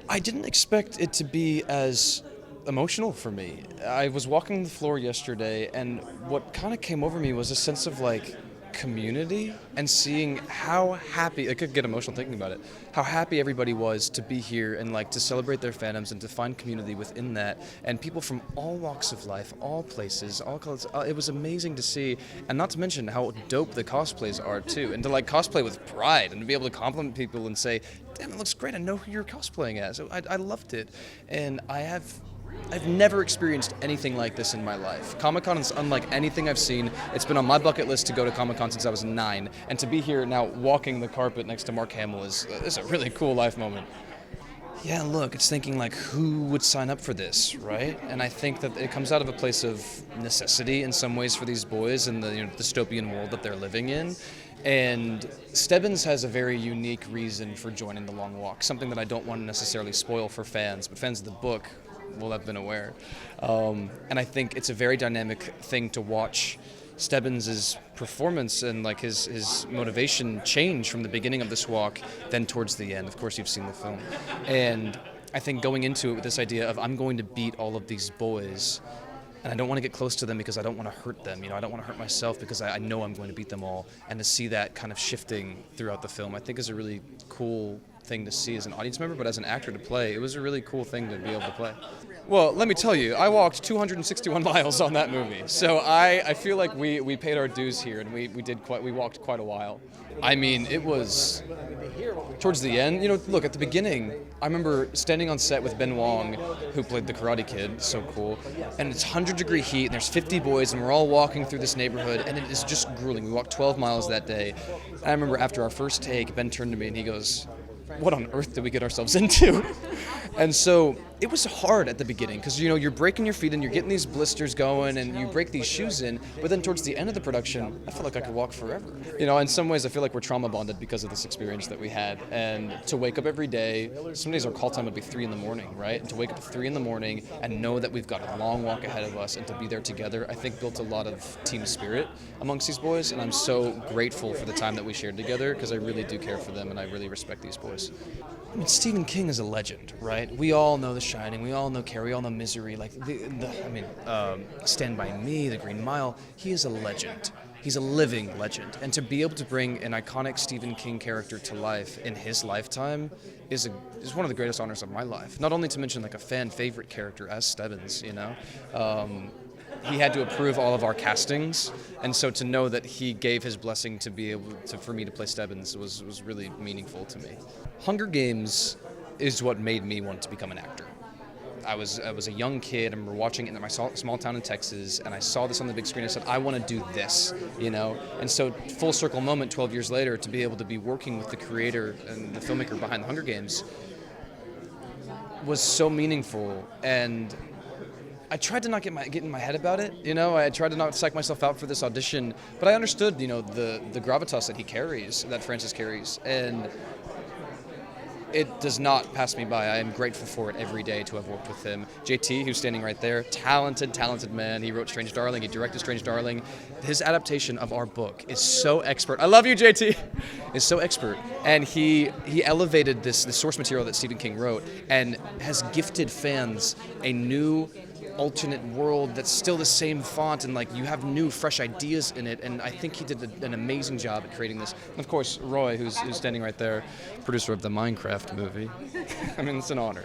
I didn't expect it to be as emotional for me. I was walking the floor yesterday, and what kind of came over me was a sense of like community and seeing how happy I could get emotional thinking about it. How happy everybody was to be here and like to celebrate their fandoms and to find community within that, and people from all walks of life, all places, all colors. It was amazing to see, and not to mention how dope the cosplays are too, and to like cosplay with pride and to be able to compliment people and say, "Damn, it looks great! I know who you're cosplaying as." So I loved it, and I've never experienced anything like this in my life. Comic-Con is unlike anything I've seen. It's been on my bucket list to go to Comic-Con since I was 9, and to be here now walking the carpet next to Mark Hamill is a really cool life moment. Yeah, look, it's thinking like who would sign up for this, right? And I think that it comes out of a place of necessity in some ways for these boys in the dystopian world that they're living in. And Stebbins has a very unique reason for joining the Long Walk, something that I don't want to necessarily spoil for fans, but fans of the book will have been aware. And I think it's a very dynamic thing to watch Stebbins' performance and like his motivation change from the beginning of this walk then towards the end. Of course, you've seen the film. And I think going into it with this idea of I'm going to beat all of these boys, and I don't want to get close to them because I don't want to hurt them. I don't want to hurt myself because I know I'm going to beat them all. And to see that kind of shifting throughout the film, I think is a really cool thing to see as an audience member, but as an actor to play, it was a really cool thing to be able to play. Well, let me tell you, I walked 261 miles on that movie, so I feel like we paid our dues here, and we walked quite a while. I mean, it was towards the end. Look, at the beginning, I remember standing on set with Ben Wong, who played the Karate Kid, so cool, and it's 100-degree heat, and there's 50 boys, and we're all walking through this neighborhood, and it is just grueling. We walked 12 miles that day. And I remember after our first take, Ben turned to me and he goes, "What on earth did we get ourselves into?" And so it was hard at the beginning because you're breaking your feet and you're getting these blisters going and you break these shoes in, but then towards the end of the production I felt like I could walk forever. In some ways I feel like we're trauma bonded because of this experience that we had, and to wake up every day, some days our call time would be 3 a.m, right? And to wake up at 3 a.m. and know that we've got a long walk ahead of us and to be there together, I think built a lot of team spirit amongst these boys, and I'm so grateful for the time that we shared together because I really do care for them and I really respect these boys. I mean, Stephen King is a legend, right? We all know The Shining, we all know Carrie, we all know Misery, Stand By Me, The Green Mile. He is a legend. He's a living legend. And to be able to bring an iconic Stephen King character to life in his lifetime is one of the greatest honors of my life. Not only to mention like a fan favorite character as Stebbins, he had to approve all of our castings, and so to know that he gave his blessing to be able to for me to play Stebbins was really meaningful to me. Hunger Games is what made me want to become an actor. I was a young kid. I remember watching it in my small town in Texas, and I saw this on the big screen. I said, I want to do this, And so, full circle moment, 12 years later, to be able to be working with the creator and the filmmaker behind the Hunger Games was so meaningful. And I tried to not get in my head about it, I tried to not psych myself out for this audition, but I understood, the gravitas that Francis carries, and it does not pass me by. I am grateful for it every day to have worked with him. JT, who's standing right there, talented man. He wrote Strange Darling, he directed Strange Darling. His adaptation of our book is so expert. I love you, JT! Is so expert. And he elevated this source material that Stephen King wrote and has gifted fans a new alternate world that's still the same font, and like you have new fresh ideas in it, and I think he did an amazing job at creating this. And of course Roy, who's standing right there, producer of the Minecraft movie. I mean, it's an honor.